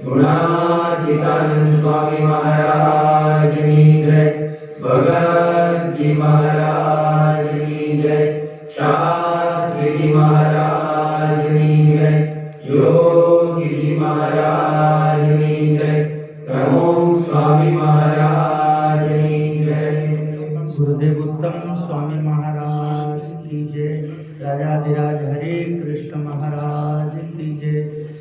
गुणातीतानंद स्वामी महाराज की जय। भगत जी महाराज की जय। शास्त्री जी महाराज की जय। योगी जी महाराज की जय। प्रमुख स्वामी महाराज की जय। गुरुदेव उत्तम स्वामी महाराज की जय। राजाधिराज हरे कृष्ण महाराज की जय।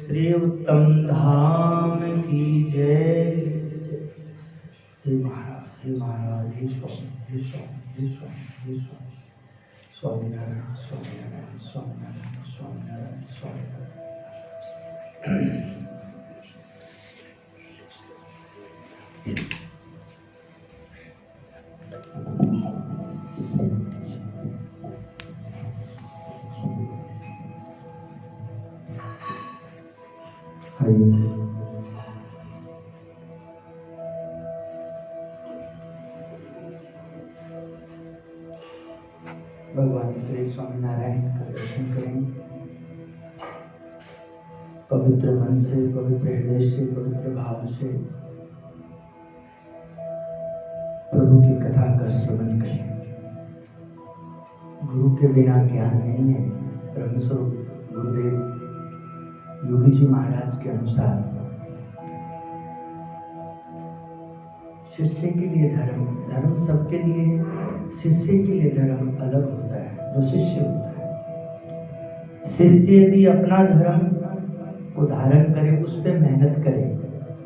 श्री उत्तम धाम की जय। हे महाराज, हे महाराज, हे स्वामी, हे स्वामी, हे स्वामी, हे स्वामी। स्वामीनारायण, स्वामीनारायण, स्वामीनारायण, स्वामीनारायण, स्वामीनारायण। भगवान श्री स्वामीनारायण का दर्शन करें। पवित्र मन से, पवित्र हृदय से, पवित्र भाव से प्रभु की कथा का श्रवण करें। गुरु के बिना ज्ञान नहीं है। ब्रह्मस्वरूप गुरुदेव योगी जी महाराज के अनुसार शिष्य के लिए धर्म, धर्म सबके लिए है, शिष्य के लिए धर्म अलग होता है। जो शिष्य होता है, शिष्य यदि अपना धर्म को धारण करे, उस पर मेहनत करे,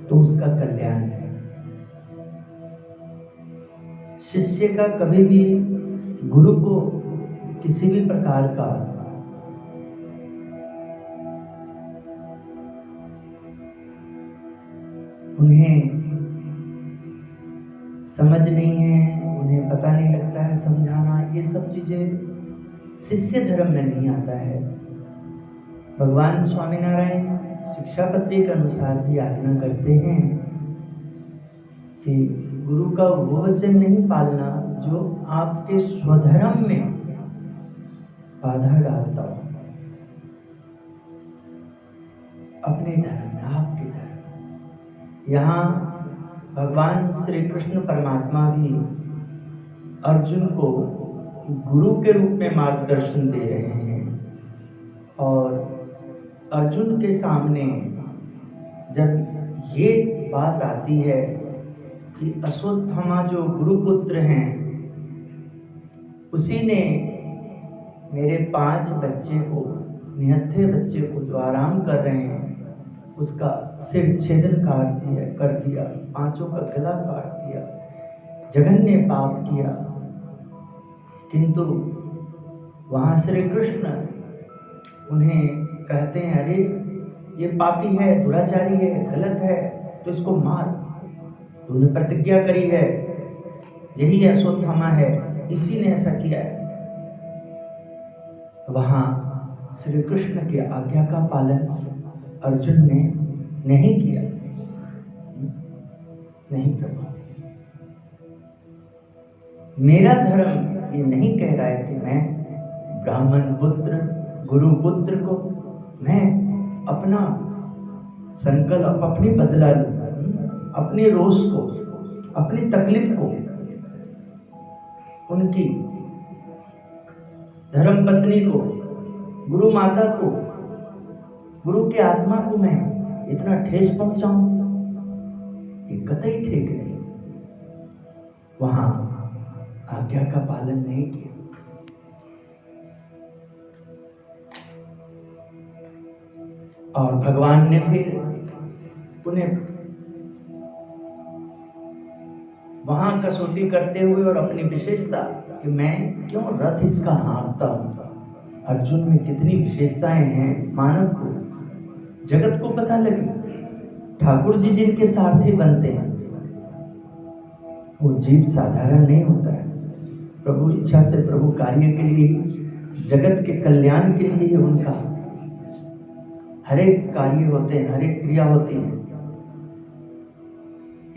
तो उसका कल्याण है। शिष्य का कभी भी गुरु को किसी भी प्रकार का उन्हें समझ नहीं है, उन्हें पता नहीं लगता है समझाना, ये सब चीजें शिष्य धर्म में नहीं आता है। भगवान स्वामीनारायण शिक्षापत्री के अनुसार भी आज्ञा करते हैं कि गुरु का वो वचन नहीं पालना जो आपके स्वधर्म में बाधा डालता हो। अपने धर्म में, आपके धर्म। यहाँ भगवान श्री कृष्ण परमात्मा भी अर्जुन को गुरु के रूप में मार्गदर्शन दे रहे हैं। और अर्जुन के सामने जब ये बात आती है कि अश्वत्थामा जो गुरुपुत्र हैं, उसी ने मेरे 5 बच्चे को, निहत्थे बच्चे को जो आराम कर रहे हैं, उसका सिर छेदन कर दिया, 5 का गला काट दिया, जघन्य पाप किया। किंतु वहां श्री कृष्ण उन्हें कहते हैं, अरे ये पापी है, दुराचारी है, गलत है, तो इसको मार। तूने प्रतिज्ञा करी है, यही अश्वत्थामा है, इसी ने ऐसा किया है। वहां श्री कृष्ण की आज्ञा का पालन अर्जुन ने नहीं किया। नहीं प्रभु, मेरा धर्म ये नहीं कह रहा है कि मैं ब्राह्मण पुत्र, गुरु पुत्र को मैं अपना संकल्प, अपनी बदला लूं, अपने रोष को, अपनी तकलीफ को, उनकी धर्म पत्नी को, गुरु माता को, गुरु की आत्मा को मैं इतना ठेस पहुंचाऊं, ये कतई ठीक नहीं। वहां आज्ञा का पालन नहीं किया। और भगवान ने फिर उन्हें वहां कसौटी करते हुए और अपनी विशेषता कि मैं क्यों रथ इसका हाँकता हूं। अर्जुन में कितनी विशेषताएं हैं, मानव को, जगत को पता लगी। ठाकुर जी जिनके सारथी बनते हैं, वो जीव साधारण नहीं होता है। प्रभु इच्छा से, प्रभु कार्य के लिए, जगत के कल्याण के लिए उनका हर एक कार्य होते हैं, हर एक क्रिया होती है।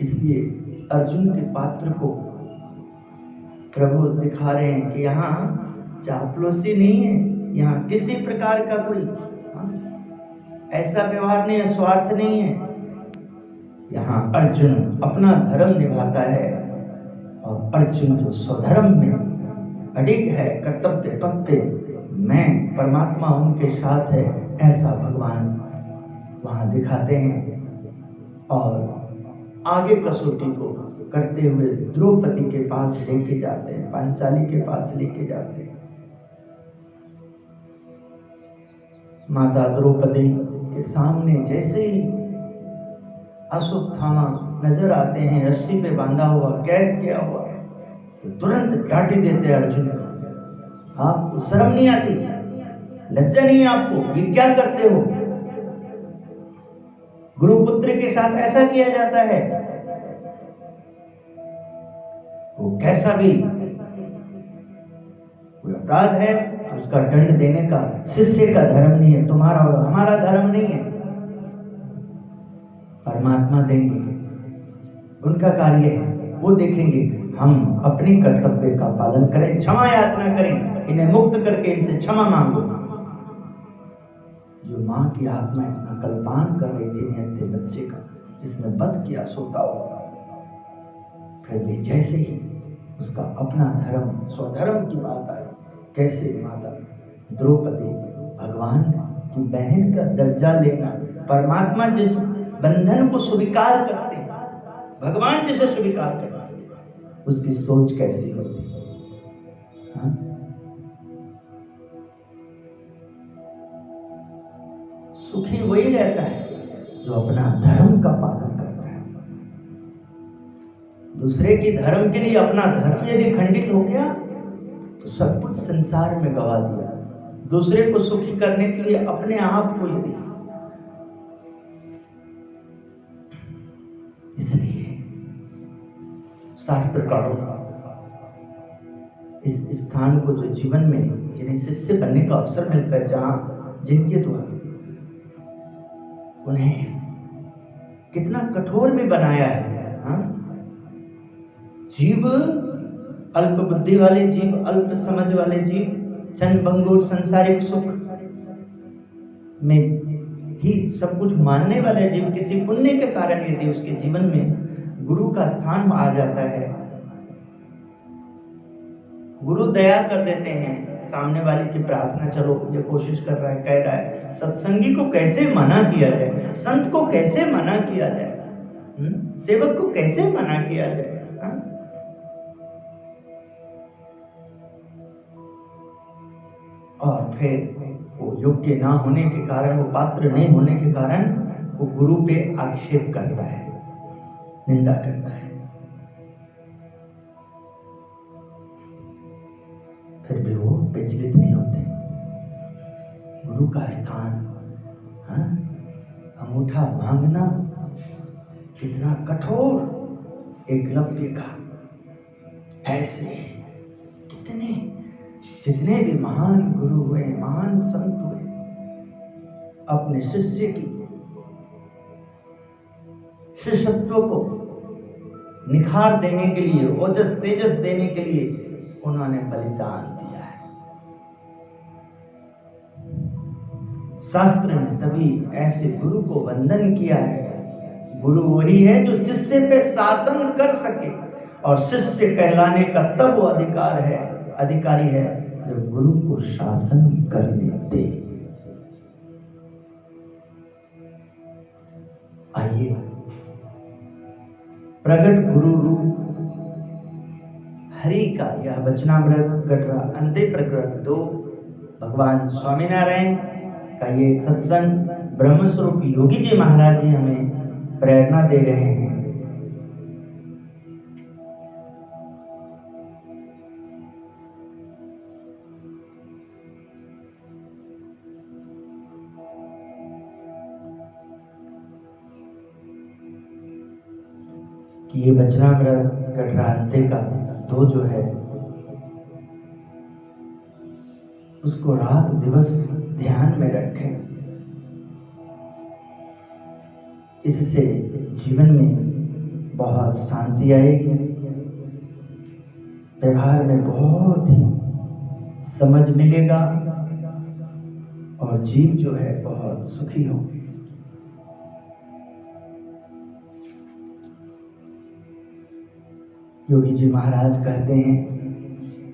इसलिए अर्जुन के पात्र को प्रभु दिखा रहे हैं कि यहाँ चापलूसी नहीं है, यहाँ किसी प्रकार का कोई ऐसा व्यवहार नहीं है, स्वार्थ नहीं है। यहाँ अर्जुन अपना धर्म निभाता है और अर्जुन जो स्वधर्म में अडिग है, कर्तव्य पथ पे, मैं परमात्मा उनके साथ है, ऐसा भगवान वहां दिखाते हैं। और आगे कसौटी को करते हुए द्रौपदी के पास लेके जाते हैं, पांचाली के पास लेके जाते हैं। माता द्रौपदी के सामने जैसे ही अश्वत्थामा नजर आते हैं, रस्सी पे बांधा हुआ, कैद किया हुआ, तो तुरंत डांटी देते अर्जुन को, आपको शर्म नहीं आती, लज्जा नहीं है आपको, ये क्या करते हो? गुरुपुत्र के साथ ऐसा किया जाता है। वो कैसा भी कोई अपराध है तो उसका दंड देने का शिष्य का धर्म नहीं है, तुम्हारा और हमारा धर्म नहीं है। परमात्मा देंगे, उनका कार्य है, वो देखेंगे। हम अपनी कर्तव्य का पालन करें, क्षमा याचना करें, इन्हें मुक्त करके इनसे क्षमा मांगो। जो माँ की आत्मा इतना कल्पान कर रही थी निहत्थे बच्चे का, जिसने वध किया सोता हुआ, फिर भी जैसे ही उसका अपना धर्म, स्वधर्म की बात आई, कैसे माता द्रौपदी भगवान की बहन का दर्जा लेना, परमात्मा जिस बंधन को स्वीकार करते हैं, भगवान जिसे स्वीकार करते हैं, उसकी सोच कैसी होती है? हाँ? सुखी वही रहता है जो अपना धर्म का पालन करता है। दूसरे की धर्म के लिए अपना धर्म यदि खंडित हो गया तो सब कुछ संसार में गवा दिया। दूसरे को सुखी करने के लिए अपने आप को यदि, इसलिए शास्त्रकारों इस स्थान को, जो जीवन में जिन्हें शिष्य बनने का अवसर मिलता है, जहां जिनके द्वारा उन्हें कितना कठोर भी बनाया है। हाँ? जीव अल्प बुद्धि वाले जीव, अल्प समझ वाले जीव, क्षण भंगुर सांसारिक सुख में ही सब कुछ मानने वाले जीव, किसी पुण्य के कारण यदि उसके जीवन में गुरु का स्थान आ जाता है, गुरु दया कर देते हैं सामने वाले की प्रार्थना, चलो ये कोशिश कर रहा है, कह रहा है, सत्संगी को कैसे मना किया जाए, संत को कैसे मना किया जाए, सेवक को कैसे मना किया जाए। और फिर वो योग्य ना होने के कारण, वो पात्र नहीं होने के कारण वो गुरु पे आक्षेप करता है, निंदा करता है। फिर भी वो विचलित नहीं होते। गुरु का स्थान, हाँ, अंगूठा मांगना कितना कठोर एकलव्य का, ऐसे कितने जितने भी महान गुरु हुए, महान संत हुए, अपने शिष्य की शिष्यत्व को निखार देने के लिए, ओजस तेजस देने के लिए उन्होंने बलिदान दिया है। शास्त्र ने तभी ऐसे गुरु को वंदन किया है। गुरु वही है जो शिष्य पे शासन कर सके, और शिष्य कहलाने का तब वो अधिकारी है जब गुरु को शासन करने दे। आइए, प्रगट गुरु रूप हरि का यह वचनामृत गढ़ा अंत्य प्रकरण 2 भगवान स्वामीनारायण का ये सत्संग ब्रह्मस्वरूप योगी जी महाराज जी हमें प्रेरणा दे रहे हैं। कि ये वचनामृत गढ़ा अंत्य का 2 जो है, उसको रात दिवस ध्यान में रखें। इससे जीवन में बहुत शांति आएगी, व्यवहार में बहुत ही समझ मिलेगा और जीव जो है बहुत सुखी होंगे। योगी जी महाराज कहते हैं,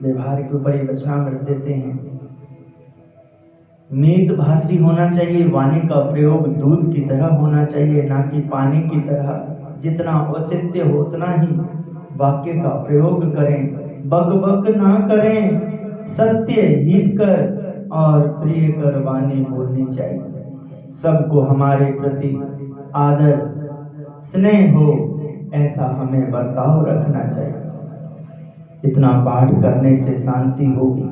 व्यवहार के ऊपर ही वचनामृत देते हैं, मीत भाषी होना चाहिए, वाणी का प्रयोग दूध की तरह होना चाहिए, ना कि पानी की तरह। जितना औचित्य हो उतना ही वाक्य का प्रयोग करें, बक बक ना करें, सत्य हित कर और प्रिय कर वाणी बोलनी चाहिए। सबको हमारे प्रति आदर स्नेह हो, ऐसा हमें बर्ताव रखना चाहिए। इतना पाठ करने से शांति होगी।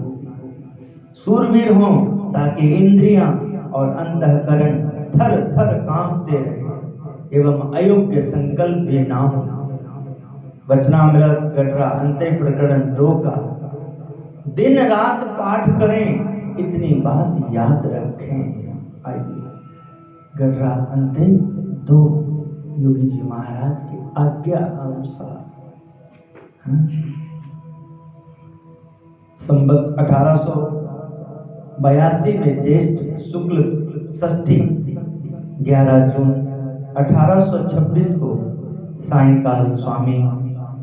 सूरवीर हो ताकि इंद्रियां और अंतःकरण थर थर कांपते रहे एवं अयोग्य संकल्प भी ना हो। वचनामृत गढ़रा अंत्य प्रकरण 2 का दिन रात पाठ करें, इतनी बात याद रखें। आइए गढ़रा अंत्य 2 योगी जी महाराज की आज्ञा अनुसार। संवत 1882 में ज्येष्ठ शुक्ल षष्ठी 11 जून 1826 को सायंकाल स्वामी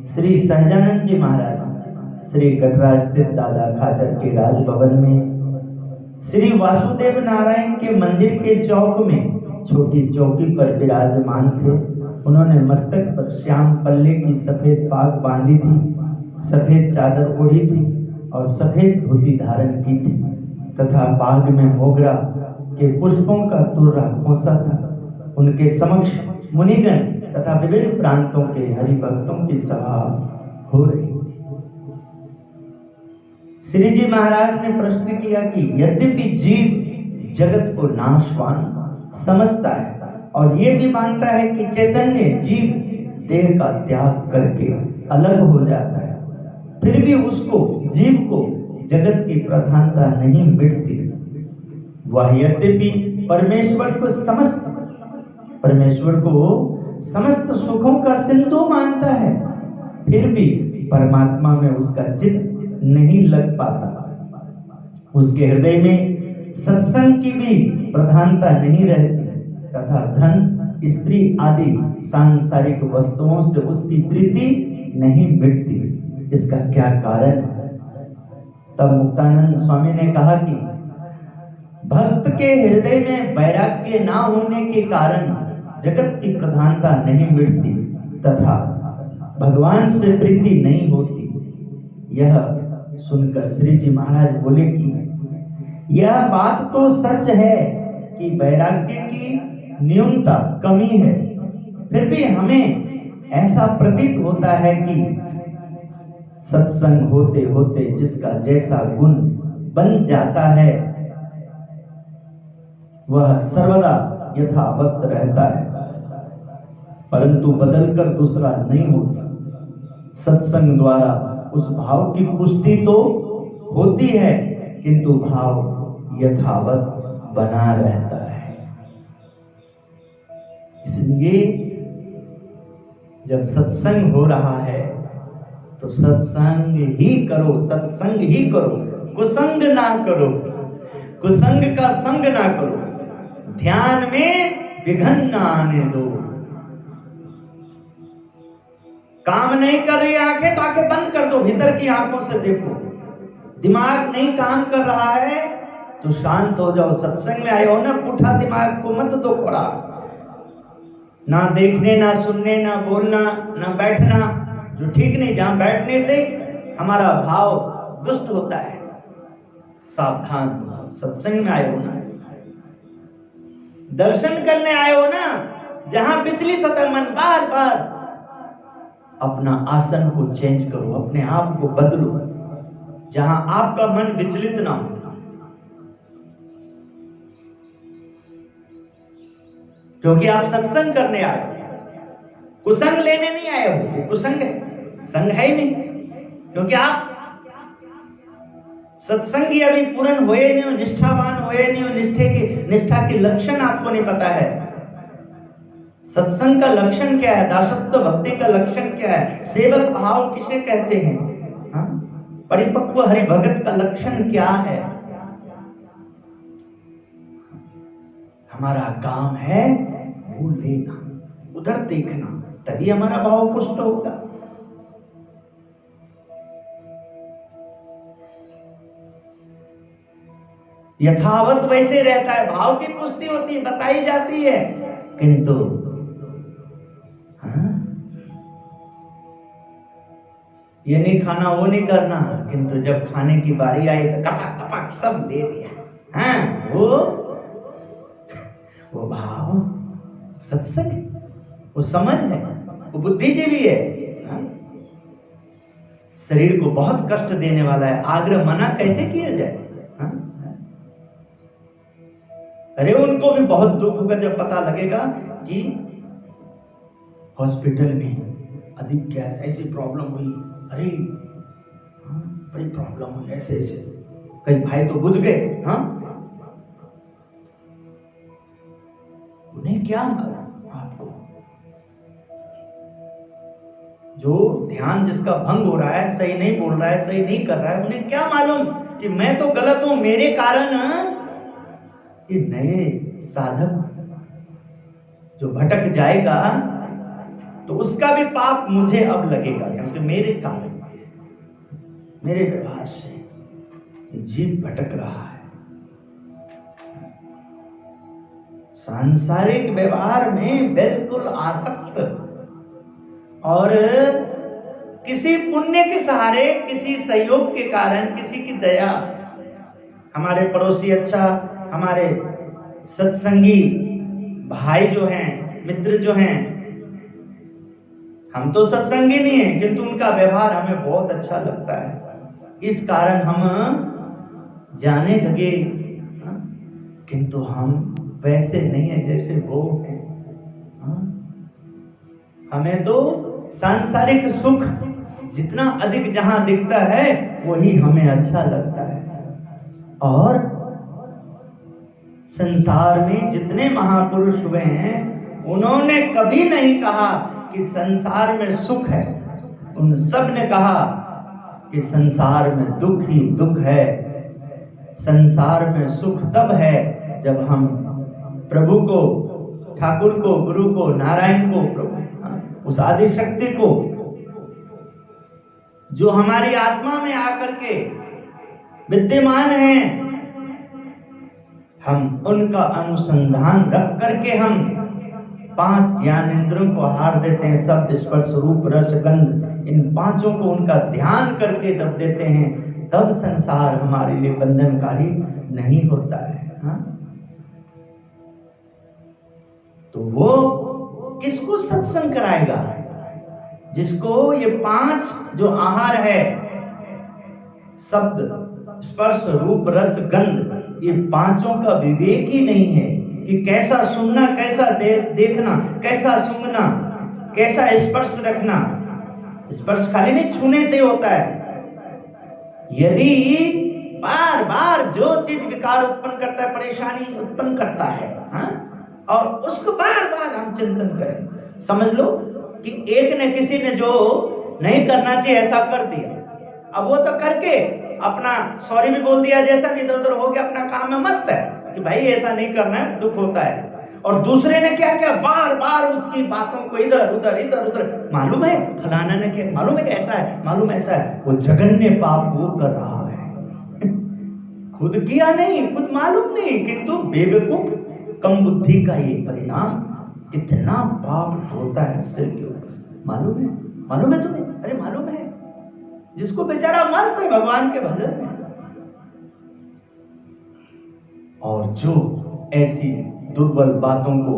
श्री सहजानंद जी महाराज श्री गढ़रा स्थित दादा खाचर के राजभवन में श्री वासुदेव नारायण के मंदिर के चौक में छोटी चौकी पर विराजमान थे। उन्होंने मस्तक पर श्याम पल्ले की सफेद पाग बांधी थी, सफेद चादर ओढ़ी थी और सफेद धोती धारण की थी तथा बाग में मोगरा के पुष्पों का तुर्रा खोसा था। उनके समक्ष मुनिगण तथा विभिन्न प्रांतों के हरि भक्तों की सभा हो रही थी। श्री जी महाराज ने प्रश्न किया कि यद्यपि जीव जगत को नाशवान समझता है और ये भी मानता है कि चैतन्य जीव देह का त्याग करके अलग हो जाता है, फिर भी उसको जीव को जगत की प्रधानता नहीं मिटती। वह यद्यपि परमेश्वर को समस्त सुखों का सिंधु मानता है, फिर भी परमात्मा में उसका चित्त नहीं लग पाता। उसके हृदय में सत्संग की भी प्रधानता नहीं रहती तथा धन, स्त्री आदि सांसारिक वस्तुओं से उसकी प्रीति नहीं मिटती। इसका क्या कारण है? तब मुक्तानंद स्वामी ने कहा कि भक्त के हृदय में वैराग्य ना होने के कारण जगत की प्रधानता नहीं मिटती तथा भगवान से प्रीति नहीं होती। यह सुनकर श्री जी महाराज बोले कि यह बात तो सच है कि वैराग्य की न्यूनता कमी है, फिर भी हमें ऐसा प्रतीत होता है कि सत्संग होते होते जिसका जैसा गुण बन जाता है वह सर्वदा यथावत रहता है, परंतु बदलकर दूसरा नहीं होता। सत्संग द्वारा उस भाव की पुष्टि तो होती है किंतु भाव यथावत बना रहता है। इसलिए जब सत्संग हो रहा है तो सत्संग ही करो, सत्संग ही करो, कुसंग ना करो, कुसंग का संग ना करो, ध्यान में विघ्न ना आने दो। काम नहीं कर रही आंखें तो आंखें बंद कर दो, भीतर की आंखों से देखो। दिमाग नहीं काम कर रहा है तो शांत हो जाओ। सत्संग में आए हो ना, पुठा दिमाग को मत दो खोड़ा। ना देखने, ना सुनने, ना बोलना, ना बैठना, जो ठीक नहीं। जहां बैठने से हमारा भाव दुष्ट होता है। सावधान हो। सत्संग में आए हो ना, दर्शन करने आए हो ना, जहां विचलित होता है मन, बार बार अपना आसन को चेंज करो, अपने आप को बदलो, जहां आपका मन विचलित ना हो। क्योंकि आप सत्संग करने आए हो, कुसंग लेने नहीं आए हो। ये कुसंग है, संग है ही नहीं। क्योंकि आप सत्संग करने आए हो, कुसंग लेने नहीं आए हो। ये कुसंग है, संग है ही नहीं। क्योंकि आप सत्संग करने आए हो, कुसंग लेने नहीं आए हो। कुसंग है, संग है ही नहीं। क्योंकि आप सत्संग करने आए हो, कुसंग लेने नहीं आए हो। क्योंकि आप सत्संगी अभी पूर्ण होए नहीं हो, निष्ठावान होए नहीं हो, निष्ठा के लक्षण आपको नहीं पता है। सत्संग का लक्षण क्या है, दासत्व भक्ति का लक्षण क्या है, सेवक भाव किसे कहते हैं, हाँ? परिपक्व हरि भगत का लक्षण क्या है। हमारा काम है वो लेना, उधर देखना, तभी हमारा भाव पुष्ट होगा। यथावत वैसे रहता है, भाव की पुष्टि होती है, बताई जाती है, किंतु हाँ? ये नहीं खाना वो नहीं करना, किंतु जब खाने की बारी आई तो कपक कपक सब दे दिया, हाँ? वो भाव सत्संग, वो समझ है, वो बुद्धिजीवी है, हाँ? शरीर को बहुत कष्ट देने वाला है, आग्रह मना कैसे किया जाए, हाँ? अरे उनको भी बहुत दुख होगा जब पता लगेगा कि हॉस्पिटल में अधिक गैस, ऐसी प्रॉब्लम हुई, अरे हाँ, बड़ी प्रॉब्लम हुई, ऐसे ऐसे कई भाई तो बुझ गए, हाँ? उन्हें क्या मालूम, आपको जो ध्यान जिसका भंग हो रहा है, सही नहीं बोल रहा है, सही नहीं कर रहा है, उन्हें क्या मालूम कि मैं तो गलत हूं, मेरे कारण ये नए साधक जो भटक जाएगा तो उसका भी पाप मुझे अब लगेगा, क्योंकि मेरे कारण, मेरे व्यवहार से ये जीव भटक रहा है। सांसारिक व्यवहार में बिल्कुल आसक्त और किसी पुण्य के सहारे, किसी सहयोग के कारण, किसी की दया, हमारे पड़ोसी अच्छा, हमारे सत्संगी भाई जो हैं, मित्र जो हैं, हम तो सत्संगी नहीं है किंतु उनका व्यवहार हमें बहुत अच्छा लगता है, इस कारण हम जाने लगे, किंतु हम वैसे नहीं है जैसे वो है। हमें तो सांसारिक सुख जितना अधिक जहां दिखता है वही हमें अच्छा लगता है, और संसार में जितने महापुरुष हुए हैं उन्होंने कभी नहीं कहा कि संसार में सुख है, उन सब ने कहा कि संसार में दुख ही दुख है। संसार में सुख तब है जब हम प्रभु को, ठाकुर को, गुरु को, नारायण को, प्रभु, उस आदि शक्ति को जो हमारी आत्मा में आकर के विद्यमान है, हम उनका अनुसंधान रख करके हम 5 ज्ञानेंद्रियों को हार देते हैं, शब्द स्पर्श रूप रस गंध, इन 5 को उनका ध्यान करके जब देते हैं तब संसार हमारे लिए बंधनकारी नहीं होता है, हाँ? तो वो किसको सत्संग कराएगा? जिसको ये 5 जो आहार है, शब्द स्पर्श रूप रस गंध, ये 5 का विवेक ही नहीं है कि कैसा सुनना, कैसा देखना, कैसा सूंघना, कैसा स्पर्श रखना। स्पर्श खाली नहीं छूने से होता है। यदि बार बार जो चीज विकार उत्पन्न करता है, परेशानी उत्पन्न करता है, हाँ? और उसको बार बार हम चिंतन करें, समझ लो कि एक ने किसी ने जो नहीं करना चाहिए ऐसा कर दिया, अब वो तो करके अपना सॉरी भी बोल दिया, जैसा भी इधर उधर हो गया, अपना काम में मस्त है कि भाई ऐसा नहीं करना है, दुख होता है। और दूसरे ने क्या किया, बार बार उसकी बातों को इधर उधर, मालूम है फलाना ने क्या, मालूम है ऐसा है, मालूम ऐसा है, वो जघन्य पाप वो कर रहा है खुद किया नहीं, खुद मालूम नहीं, किंतु बेवकूफ कम बुद्धि का ये परिणाम, कितना पाप होता है सिर के ऊपर। मालूम है तुम्हें? अरे मालूम है, जिसको बेचारा मस्त है भगवान के भजन में। और जो ऐसी दुर्बल बातों को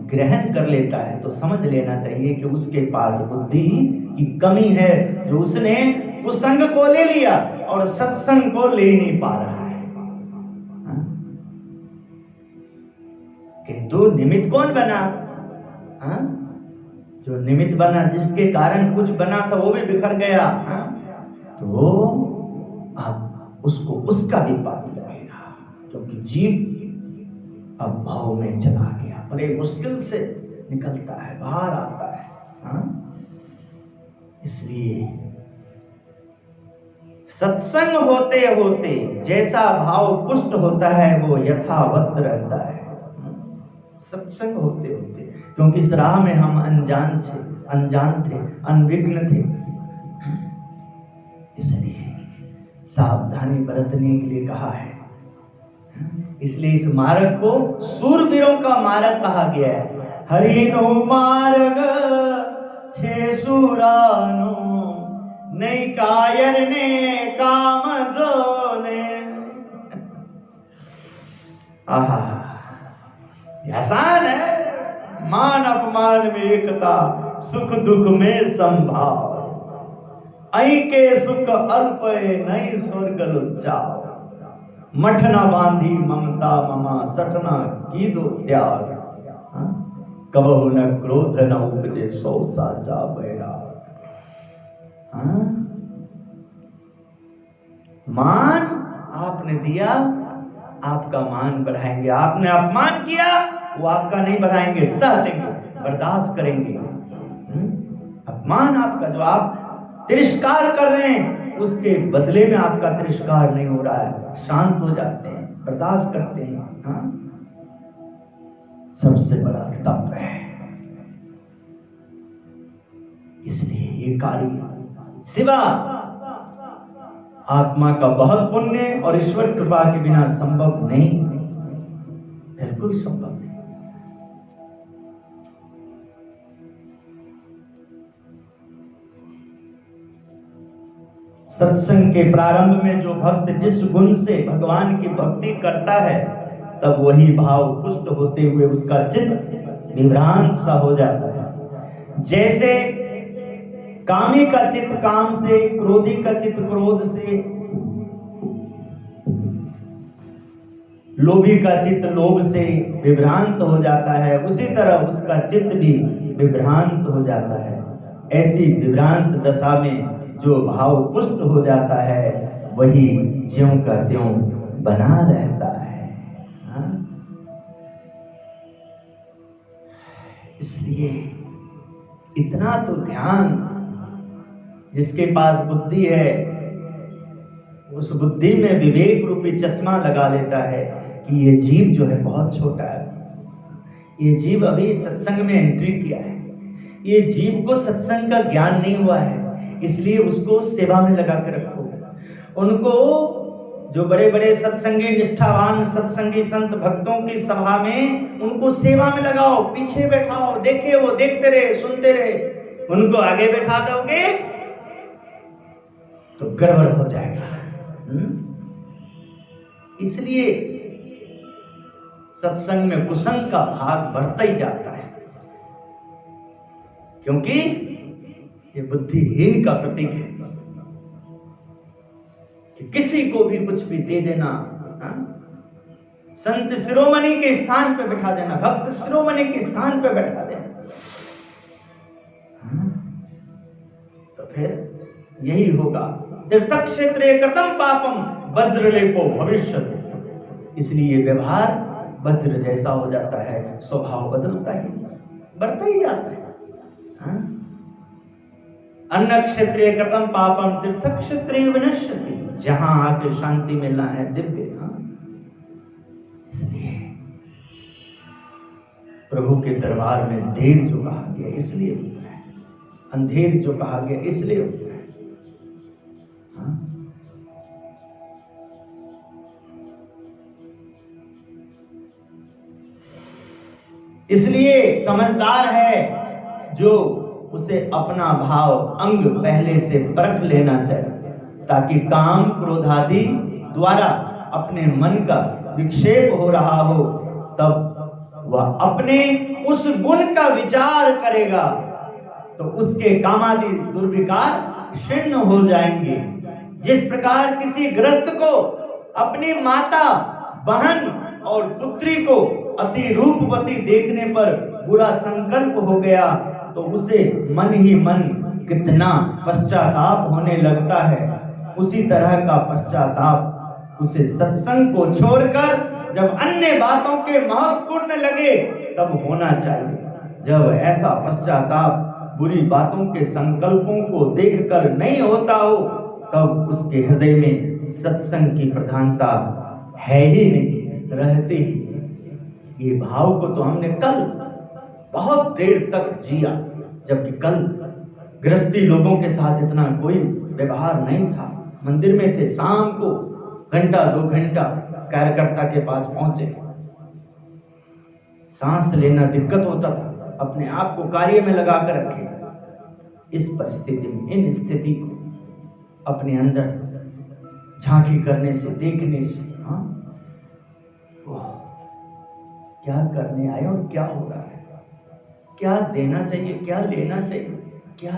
ग्रहण कर लेता है तो समझ लेना चाहिए कि उसके पास बुद्धि की कमी है, जो उसने कुसंग को ले लिया और सत्संग को ले नहीं पा रहा है। किंतु निमित्त कौन बना? हाँ? जो निमित्त बना, जिसके कारण कुछ बना था वो भी बिखर गया, हाँ? तो अब उसको उसका भी पाप लगेगा, क्योंकि जीव अब भाव में चला गया, बड़े मुश्किल से निकलता है, बाहर आता है। हाँ? इसलिए सत्संग होते होते जैसा भाव पुष्ट होता है वो यथावत रहता है। सत्संग होते होते, क्योंकि इस राह में हम अनजान थे, अनविघ्न थे, इसलिए सावधानी बरतने के लिए कहा है। इसलिए इस मार्ग को सूरवीरों का मार्ग कहा गया है। हरिनो मार्ग छे सूरानो, नहीं कायर ने काम जोने। आहा, आसान है। मान अपमान में एकता, सुख दुख में संभाव, अई के सुख अल्प नहीं स्वर्ग लुच्चाओ। मठ न बांधी ममता ममा, सटना की दो त्याग। कबहु न क्रोध न उपजे, सौ साचा बैराग। मान आपने दिया, आपका मान बढ़ाएंगे। आपने अपमान किया, वो आपका नहीं बढ़ाएंगे, सह लेंगे, बर्दाश्त करेंगे। अपमान आपका, जो आप तिरस्कार कर रहे हैं, उसके बदले में आपका तिरस्कार नहीं हो रहा है, शांत हो जाते हैं, बर्दाश्त करते हैं। हाँ? सबसे बड़ा तप है। इसलिए ये कार्य सिवा आत्मा का बहुत पुण्य और ईश्वर कृपा के बिना संभव नहीं, बिल्कुल संभव नहीं। सत्संग के प्रारंभ में जो भक्त जिस गुण से भगवान की भक्ति करता है, तब वही भाव पुष्ट होते हुए उसका चित्त विभ्रांत सा हो जाता है। जैसे कामी का चित्त काम से, क्रोधी का चित्त क्रोध से, लोभी का चित्त लोभ से विभ्रांत हो जाता है, उसी तरह उसका चित्त भी विभ्रांत हो जाता है। ऐसी विभ्रांत दशा में जो भाव पुष्ट हो जाता है, वही ज्यों का त्यों बना रहता है। हाँ? इसलिए इतना तो ध्यान, जिसके पास बुद्धि है उस बुद्धि में विवेक रूपी चश्मा लगा लेता है कि ये जीव जो है बहुत छोटा है, ये जीव अभी सत्संग में एंट्री किया है, ये जीव को सत्संग का ज्ञान नहीं हुआ है, इसलिए उसको सेवा में लगा के रखो। उनको, जो बड़े बड़े सत्संगी निष्ठावान सत्संगी संत भक्तों की सभा में, उनको सेवा में लगाओ, पीछे बैठाओ, देखे वो देखते रहे, सुनते रहे। उनको आगे बैठा दोगे तो गड़बड़ हो जाएगा। इसलिए सत्संग में कुसंग का भाग बढ़ता ही जाता है, क्योंकि ये बुद्धिहीन का प्रतीक है कि किसी को भी कुछ भी दे देना। हा? संत शिरोमणि के स्थान पे बैठा देना, भक्त शिरोमणि के स्थान पे बैठा देना। हा? तो फिर यही होगा। तीर्थक्षेत्रे कृतं पापम वज्रलेपो भविष्यति। इसलिए व्यवहार वज्र जैसा हो जाता है, स्वभाव बदलता ही, बढ़ता ही जाता है। हा? अन्न क्षेत्रीय कृतं पापम तीर्थ क्षेत्रीय विनश्यति। जहां आके शांति मिलना है, दिव्य। इसलिए प्रभु के दरबार में देर जो कहा गया इसलिए होता है, अंधेर जो कहा गया इसलिए होता है। हाँ? इसलिए समझदार है जो उसे अपना भाव अंग पहले से परख लेना चाहिए, ताकि काम क्रोध आदि द्वारा अपने मन का विक्षेप हो रहा हो, तब वह अपने उस गुण का विचार करेगा तो उसके कामादि दुर्विकार क्षीण हो जाएंगे। जिस प्रकार किसी गृहस्थ को अपनी माता, बहन और पुत्री को अति रूपवती देखने पर बुरा संकल्प हो गया, तो उसे मन ही मन कितना पश्चाताप होने लगता है। उसी तरह का पश्चाताप उसे सत्संग को छोड़कर जब अन्य बातों के महत्वपूर्ण लगे तब होना चाहिए। जब ऐसा पश्चाताप बुरी बातों के संकल्पों को देखकर नहीं होता हो तब उसके हृदय में सत्संग की प्रधानता है ही नहीं, रहती ही नहीं। ये भाव को तो हमने कल बहुत देर तक जिया, जबकि कल गृहस्थी लोगों के साथ इतना कोई व्यवहार नहीं था। मंदिर में थे, शाम को घंटा 2 घंटा कार्यकर्ता के पास पहुंचे, सांस लेना दिक्कत होता था, अपने आप को कार्य में लगा कर रखे। इस परिस्थिति में, इन स्थिति को अपने अंदर झांकी करने से, देखने से, हाँ क्या करने आए और क्या हो रहा है, क्या देना चाहिए, क्या लेना चाहिए, क्या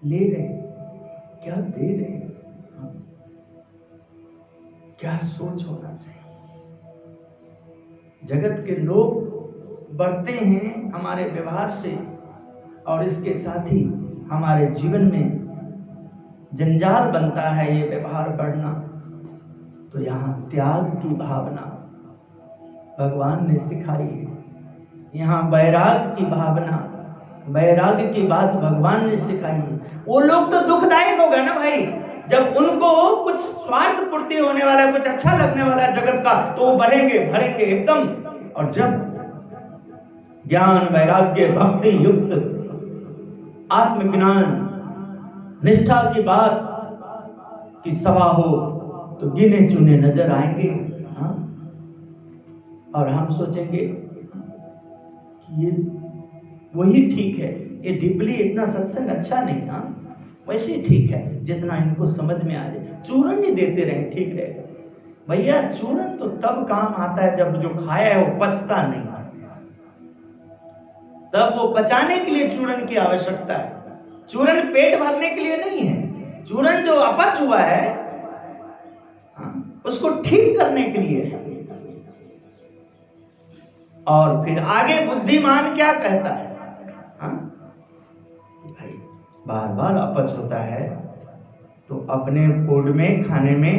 ले रहे हैं, क्या दे रहे हैं, क्या सोच होना चाहिए। जगत के लोग बढ़ते हैं हमारे व्यवहार से और इसके साथ ही हमारे जीवन में जंजाल बनता है ये व्यवहार बढ़ना। तो यहाँ त्याग की भावना भगवान ने सिखाई है, यहाँ वैराग की भावना, वैराग्य की बात भगवान ने सिखाई है। वो लोग तो दुखदायक हो गए ना भाई, जब उनको कुछ स्वार्थ पूर्ति होने वाला है, कुछ अच्छा लगने वाला है जगत का, तो वो बढ़ेंगे भरेंगे एकदम। और जब ज्ञान वैराग्य भक्ति युक्त आत्मज्ञान निष्ठा की बात की सभा हो तो गिने चुने नजर आएंगे। हाँ? और हम सोचेंगे कि ये वही ठीक है, ये डीपली इतना सत्संग अच्छा नहीं, हाँ वैसे ही ठीक है जितना इनको समझ में आ जाए। चूरन नहीं देते रहे ठीक रहेगा भैया। चूरन तो तब काम आता है जब जो खाया है वो पचता नहीं, तब वो पचाने के लिए चूरन की आवश्यकता है। चूरन पेट भरने के लिए नहीं है, चूरन जो अपच हुआ है उसको ठीक करने के लिए है। और फिर आगे बुद्धिमान क्या कहता है, भाई बार बार अपच होता है तो अपने फूड में, खाने में,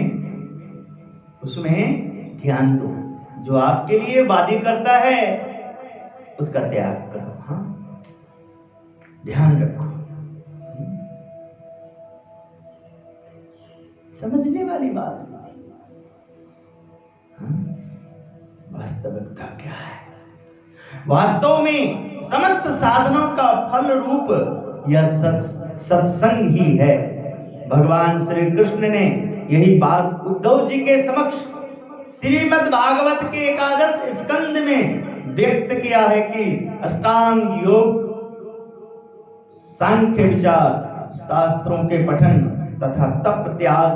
उसमें ध्यान दो। जो आपके लिए वादी करता है उसका त्याग करो। हाँ ध्यान रखो। समझने वाली बात होती। वास्तविकता क्या है? वास्तव में समस्त साधनों का फल रूप यह सत्संग ही है। भगवान श्री कृष्ण ने यही बात उद्धव जी के समक्ष श्रीमद् भागवत के 11 स्कंद में व्यक्त किया है कि अष्टांग योग, सांख्य विचार, शास्त्रों के पठन तथा तप त्याग,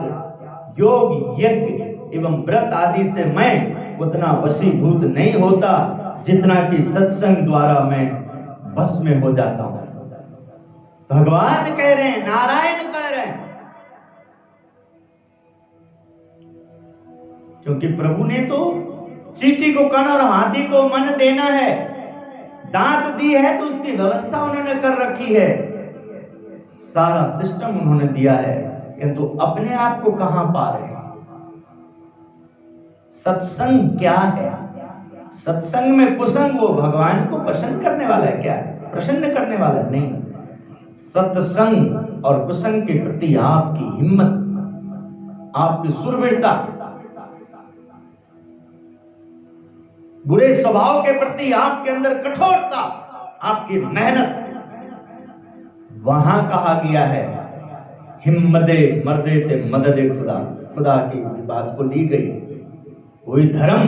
योग, यज्ञ एवं व्रत आदि से मैं उतना वशीभूत नहीं होता जितना कि सत्संग द्वारा मैं बस में हो जाता हूं। भगवान कह रहे हैं, नारायण कह रहे हैं, क्योंकि प्रभु ने तो चींटी को कण और हाथी को मन देना है, दांत दी है तो उसकी व्यवस्था उन्होंने कर रखी है, सारा सिस्टम उन्होंने दिया है, किंतु अपने आप को कहां पा रहे हैं? सत्संग क्या है? सत्संग में कुसंग वो भगवान को प्रसन्न करने वाला है क्या? प्रसन्न करने वाला नहीं। सत्संग और कुसंग के प्रति आपकी हिम्मत, आपकी सुरवीरता, बुरे स्वभाव के प्रति आपके अंदर कठोरता, आपकी मेहनत, वहां कहा गया है हिम्मदे मर्दे ते मददे खुदा। खुदा की बात को ली गई। कोई धर्म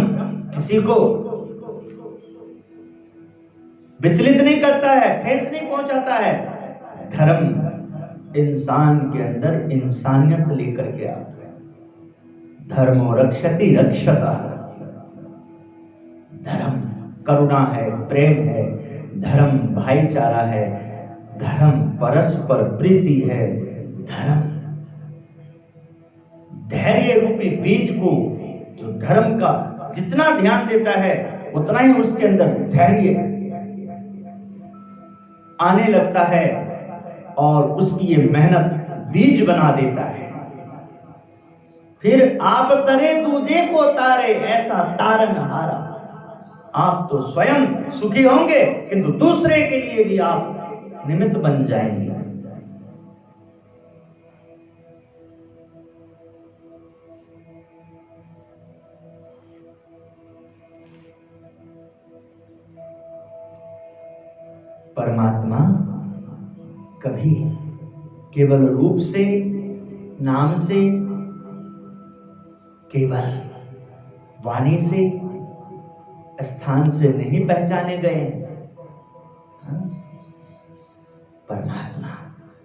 किसी को विचलित नहीं करता है, ठेस नहीं पहुंचाता है। धर्म इंसान के अंदर इंसानियत लेकर के आता है। धर्मो रक्षति रक्षता। धर्म करुणा है, प्रेम है, धर्म भाईचारा है, धर्म परस्पर प्रीति है, धर्म धैर्य रूपी बीज को, जो धर्म का जितना ध्यान देता है उतना ही उसके अंदर धैर्य आने लगता है और उसकी ये मेहनत बीज बना देता है। फिर आप तरे दूजे को तारे, ऐसा तारन हारा। आप तो स्वयं सुखी होंगे किंतु दूसरे के लिए भी आप निमित्त बन जाएंगे। परमात्मा कभी केवल रूप से, नाम से, केवल वाणी से, स्थान से नहीं पहचाने गए। परमात्मा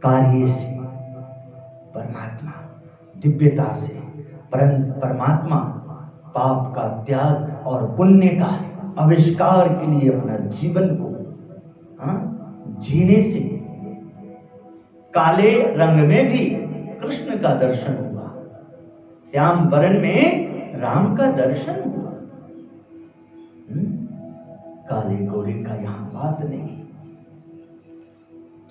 कार्य से, परमात्मा दिव्यता से, परमात्मा पाप का त्याग और पुण्य का आविष्कार के लिए अपना जीवन को जीने से काले रंग में भी कृष्ण का दर्शन हुआ, श्याम वर्ण में राम का दर्शन हुआ। काले गोरे का यहां बात नहीं,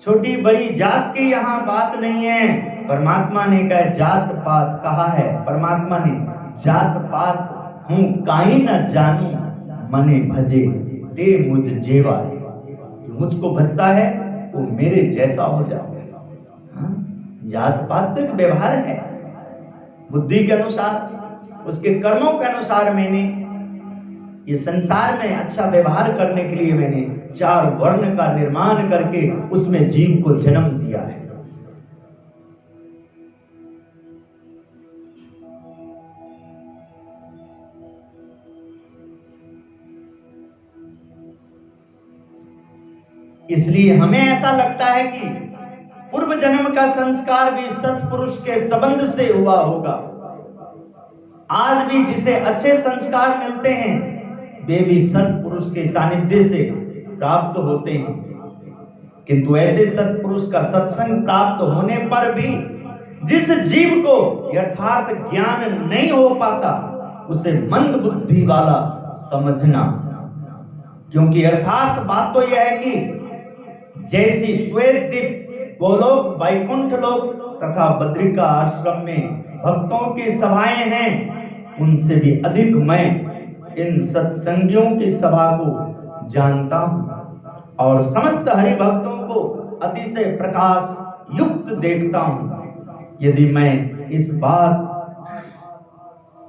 छोटी बड़ी जात की यहां बात नहीं है। परमात्मा ने कहा जात पात कहा है, परमात्मा ने जात पात हूं काई न जानू, मने भजे दे मुझ जेवा। मुझको भजता है वो मेरे जैसा हो जाता है। जात पात तो एक व्यवहार है, बुद्धि के अनुसार, उसके कर्मों के अनुसार मैंने ये संसार में अच्छा व्यवहार करने के लिए मैंने 4 वर्ण का निर्माण करके उसमें जीव को जन्म दिया है। इसलिए हमें ऐसा लगता है कि पूर्व जन्म का संस्कार भी सत्पुरुष के संबंध से हुआ होगा। आज भी जिसे अच्छे संस्कार मिलते हैं वे भी सत्पुरुष के सानिध्य से प्राप्त होते हैं, किंतु ऐसे सत्पुरुष का सत्संग प्राप्त होने पर भी जिस जीव को यथार्थ ज्ञान नहीं हो पाता उसे मंद बुद्धि वाला समझना, क्योंकि यथार्थ बात तो यह है कि जैसी श्वेत दीप गोलोक, वैकुंठ लोक तथा बद्रिका आश्रम में भक्तों की सभाएं हैं, उनसे भी अधिक मैं इन सत्संगियों की सभा को जानता हूं और समस्त हरि भक्तों को अतिशय प्रकाश युक्त देखता हूं। यदि मैं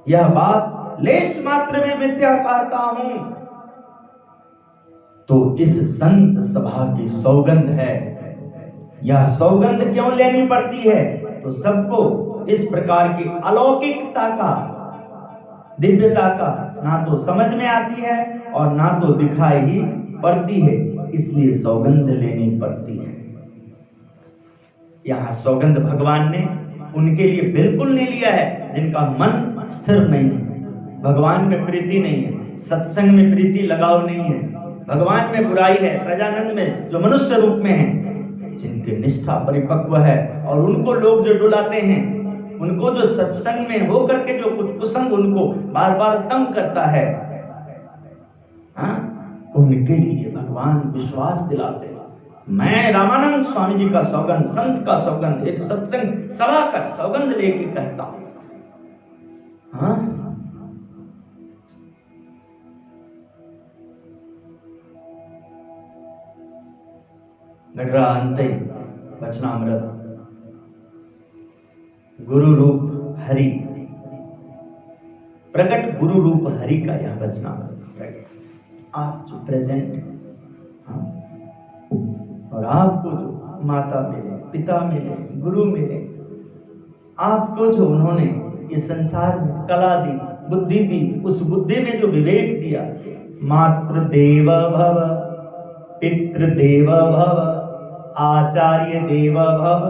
यह बात लेश मात्र में मिथ्या कहता हूं तो इस संत सभा की सौगंध है। यह सौगंध क्यों लेनी पड़ती है? तो सबको इस प्रकार की अलौकिकता का, दिव्यता का ना तो समझ में आती है और ना तो दिखाई ही पड़ती है, इसलिए सौगंध लेनी पड़ती है। यहां सौगंध भगवान ने उनके लिए बिल्कुल नहीं लिया है जिनका मन स्थिर नहीं है, भगवान में प्रीति नहीं है, सत्संग में प्रीति लगाव नहीं है, भगवान में बुराई है, सजानंद में जो मनुष्य रूप में है, जिनकी निष्ठा परिपक्व है और उनको लोग जो डुलाते हैं, उनको जो सत्संग में हो करके जो कुछ कुसंग उनको बार बार तंग करता है, उनके लिए भगवान विश्वास दिलाते हैं। मैं रामानंद स्वामी जी का सौगंध, संत का सौगंध, एक सत्संग सभा का सौगंध लेके कहता हूं। गडरांते वचनामृत गुरु रूप हरि, प्रकट गुरु रूप हरि का यह वचनामृत प्रकट। आप जो प्रेजेंट और आपको जो माता मिले, पिता मिले, गुरु मिले, आपको जो उन्होंने इस संसार में कला दी, बुद्धि दी, उस बुद्धि में जो विवेक दिया, मातृदेव भव, पितृदेव भव, आचार्य देव भव,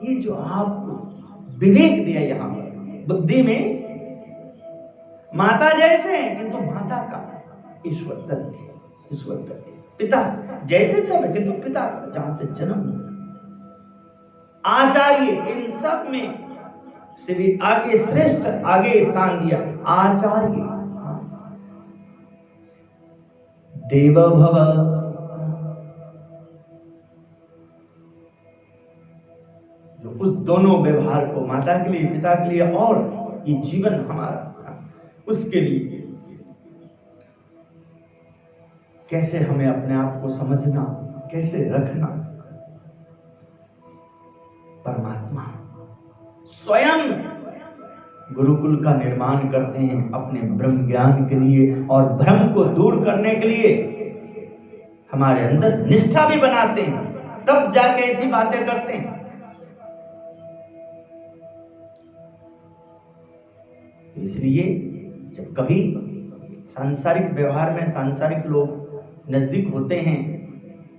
ये जो आपको विवेक दिया यहां पर बुद्धि में, माता जैसे हैं किंतु माता का ईश्वर तत्व, ईश्वर तत्व, पिता जैसे सब है किंतु पिता का जहां से जन्म हुआ, आचार्य इन सब में से भी आगे श्रेष्ठ, आगे स्थान दिया आचार्य, देव भव, जो उस दोनों व्यवहार को, माता के लिए, पिता के लिए और ये जीवन हमारा, उसके लिए कैसे हमें अपने आप को समझना, कैसे रखना। परमात्मा स्वयं गुरुकुल का निर्माण करते हैं अपने ब्रह्म ज्ञान के लिए और भ्रम को दूर करने के लिए हमारे अंदर निष्ठा भी बनाते हैं, तब जाके ऐसी बातें करते हैं। इसलिए जब कभी सांसारिक व्यवहार में सांसारिक लोग नजदीक होते हैं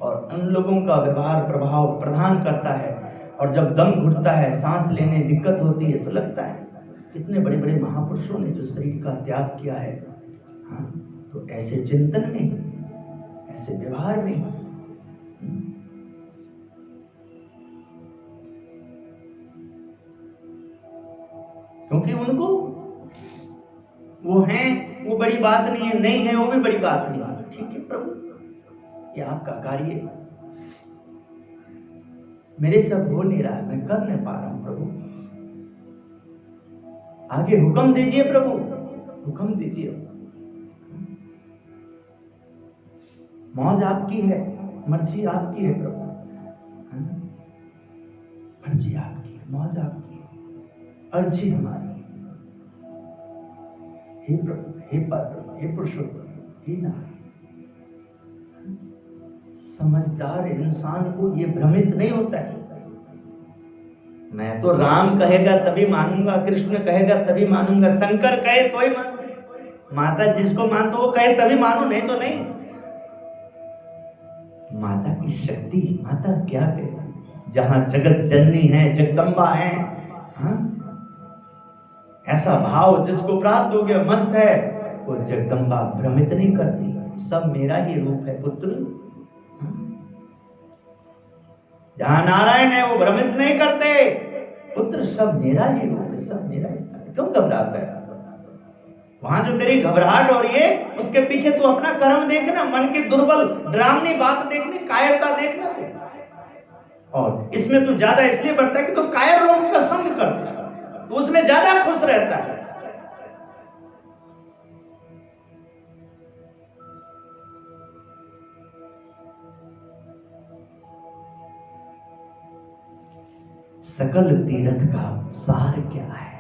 और उन लोगों का व्यवहार प्रभाव प्रदान करता है, और जब दम घुटता है, सांस लेने दिक्कत होती है, तो लगता है कितने बड़े बड़े महापुरुषों ने जो शरीर का त्याग किया है। हाँ, तो ऐसे चिंतन में, ऐसे व्यवहार में क्योंकि उनको वो हैं, वो बड़ी बात नहीं है, नहीं है वो भी बड़ी बात नहीं है। ठीक है प्रभु, ये आपका कार्य, मेरे सब हो नहीं रहा है, मैं कर नहीं पा रहा हूं प्रभु, आगे हुक्म दीजिए प्रभु, हुक्म दीजिए। मौज आपकी है, मर्जी आपकी है प्रभु, है ना? मर्जी आपकी है, मौज आपकी है, अर्जी हमारी। हे प्रभु, हे परब्रह्म, हे पुरुषोत्तम, हे नारायण। समझदार इंसान को ये भ्रमित नहीं होता है। मैं तो राम कहेगा तभी मानूंगा, कृष्ण कहेगा तभी मानूंगा, शंकर कहे तो ही मानूंगा, माता जिसको मानतो वो कहे तभी मानू, नहीं तो नहीं। माता की शक्ति, माता क्या कहती, जहां जगत जननी है, जगदम्बा है, हाँ? ऐसा भाव जिसको प्राप्त हो गया, मस्त है, वो जगदम्बा भ्रमित नहीं करती, सब मेरा ही रूप है पुत्र। जहां नारायण है वो भ्रमित नहीं करते, पुत्र सब मेरा ही रूप है, सब मेरा स्थान है, क्यों घबराता है? वहां जो तेरी घबराहट हो रही है, उसके पीछे तू अपना कर्म देखना, मन की दुर्बल डरावनी बात देखनी, कायरता देखना तू। और इसमें तू ज्यादा इसलिए बढ़ता है कि तू कायर लोगों का संग करता है, तो उसमें ज्यादा खुश रहता है। सकल तीर्थ का सार क्या है?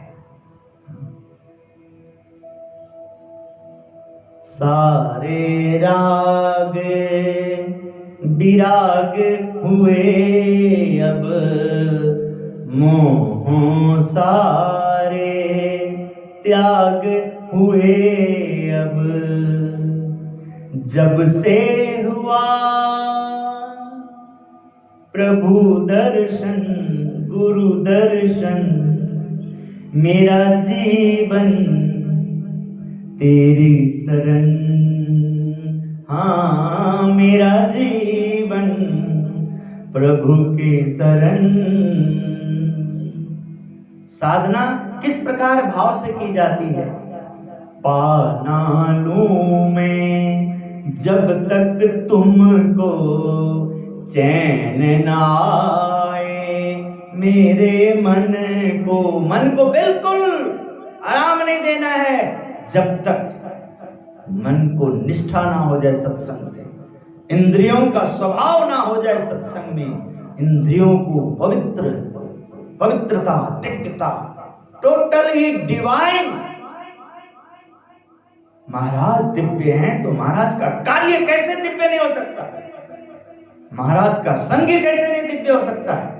सारे राग विराग हुए अब, मोह सारे त्याग हुए अब, जब से हुआ प्रभु दर्शन, गुरु दर्शन, मेरा जीवन तेरी शरण, हाँ मेरा जीवन प्रभु की शरण। साधना किस प्रकार भाव से की जाती है? पाना लूं मैं जब तक तुमको चैन ना आए, मेरे मन को बिल्कुल आराम नहीं देना है जब तक मन को निष्ठा ना हो जाए सत्संग से, इंद्रियों का स्वभाव ना हो जाए सत्संग में, इंद्रियों को पवित्रता, दिव्यता, टोटली डिवाइन। महाराज दिव्य हैं तो महाराज का कार्य कैसे दिव्य नहीं हो सकता? महाराज का संग कैसे नहीं दिव्य हो सकता है?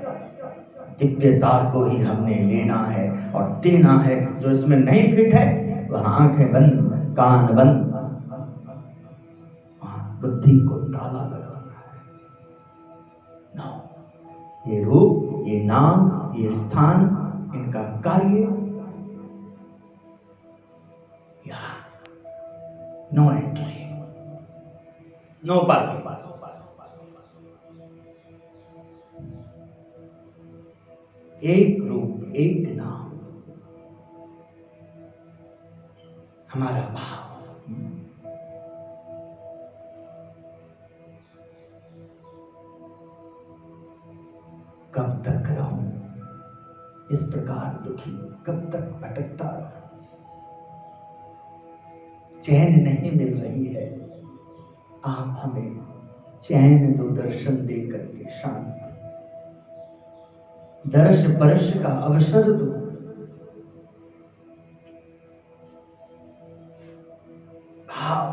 दिव्यता को ही हमने लेना है और देना है। जो इसमें नहीं फिट है वह आंखें बंद, कान बंद, बुद्धि को ताला लगाना है। नो, ये रूप, ये नाम, ये स्थान, इनका कार्य, नो एंट्री, नो पार्किंग। एक रूप, एक नाम, हमारा भाव। कब तक रहूं इस प्रकार दुखी कब तक भटकता रहा? चैन नहीं मिल रही है, आप हमें चैन दो, दर्शन दे करके शांति, दर्श परश का अवसर दो। भाव,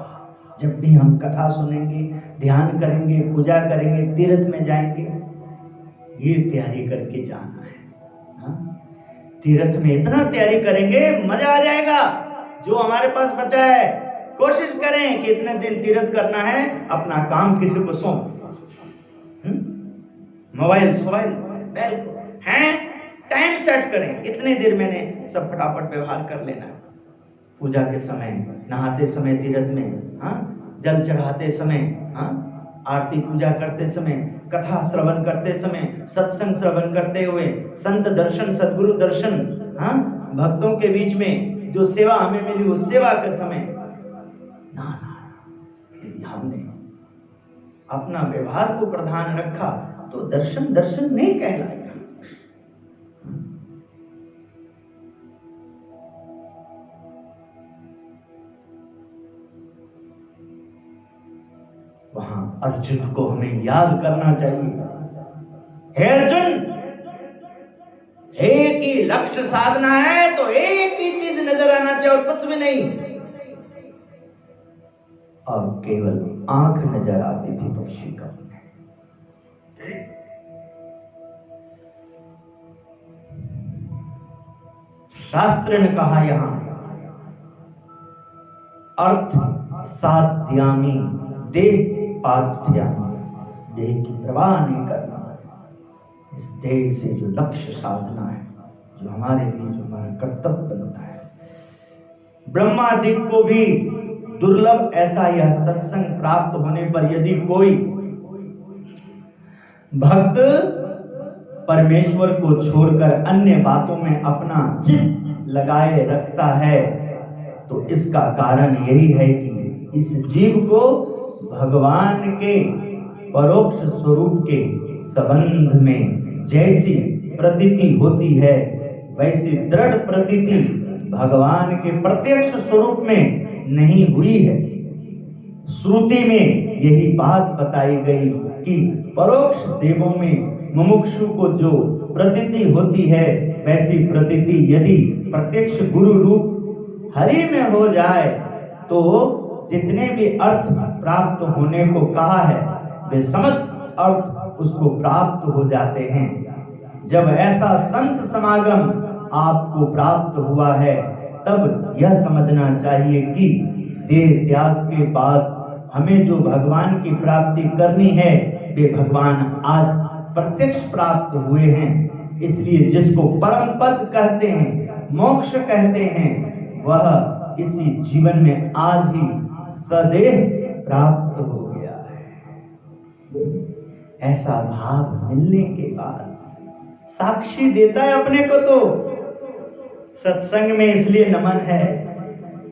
जब भी हम कथा सुनेंगे, ध्यान करेंगे, पूजा करेंगे, तीर्थ में जाएंगे, ये तैयारी करके जाना है। हाँ? तीर्थ में इतना तैयारी करेंगे, मजा आ जाएगा। जो हमारे पास बचा है, कोशिश करें कि इतने दिन तीर्थ करना है, अपना काम किसी को सौंप, मोबाइल हैं, टाइम सेट करें, इतने देर मैंने सब फटाफट व्यवहार कर लेना है। पूजा के समय, नहाते समय तीर्थ में, हाँ, जल चढ़ाते समय, हाँ, आरती पूजा करते समय, कथा श्रवण करते समय, सत्संग श्रवण करते हुए, संत दर्शन, सदगुरु दर्शन, हाँ, भक्तों के बीच में जो सेवा हमें मिली उस सेवा के समय, ना, यदि हमने अपना व्यवहार को प्रधान रखा तो दर्शन दर्शन नहीं कहलाएगा। वहां अर्जुन को हमें याद करना चाहिए, हे अर्जुन, एक ही लक्ष्य साधना है तो एक ही चीज नजर आना चाहिए और कुछ भी नहीं। और केवल आंख नजर आती थी पक्षी का। शास्त्र ने कहा यहां अर्थ साध्यामी, देह पाथ्यामी, देह की परवाह नहीं करना। इस देह से जो लक्ष्य साधना है, जो हमारे लिए जो हमारा कर्तव्य बनता है, ब्रह्मादि को भी दुर्लभ ऐसा यह सत्संग प्राप्त होने पर यदि कोई भक्त परमेश्वर को छोड़कर अन्य बातों में अपना चित्त लगाए रखता है, तो इसका कारण यही है कि इस जीव को भगवान के परोक्ष स्वरूप के संबंध में जैसी प्रतीति होती है, वैसी दृढ़ प्रतीति भगवान के प्रत्यक्ष स्वरूप में नहीं हुई है। श्रुति में यही बात बताई गई कि परोक्ष देवों में मुमुक्षु को जो प्रतीति होती है, वैसी प्रतीति यदि प्रत्यक्ष गुरु रूप हरि में हो जाए तो जितने भी अर्थ प्राप्त होने को कहा है, वे समस्त अर्थ उसको प्राप्त हो जाते हैं। जब ऐसा संत समागम आपको प्राप्त हुआ है, तब यह समझना चाहिए कि देह त्याग के बाद हमें जो भगवान की प्राप्ति करनी है, वे भगवान आज प्रत्यक्ष प्राप्त हुए हैं। इसलिए जिसको परम पद कहते हैं, मोक्ष कहते हैं, वह इसी जीवन में आज ही सदेह प्राप्त हो गया है। ऐसा भाव मिलने के बाद साक्षी देता है अपने को। तो सत्संग में इसलिए नमन है,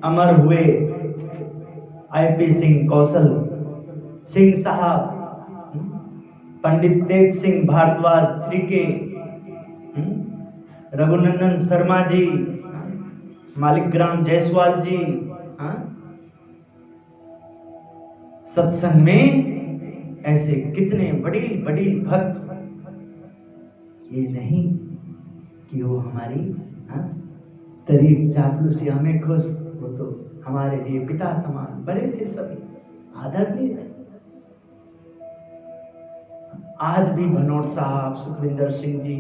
अमर हुए IP सिंह कौशल सिंह साहब, पंडित तेज सिंह भारद्वाज त्रिके, रघुनंदन शर्मा जी, मालिकग्राम जायसवाल जी, सत्संग में ऐसे कितने बड़ी बड़ी भक्त। ये नहीं कि वो हमारी तारीफ चापलूसी हमें खुश, वो तो हमारे लिए पिता समान बड़े थे, सभी आदरणीय थे। आज भी भनोट साहब, सुखविंदर सिंह जी,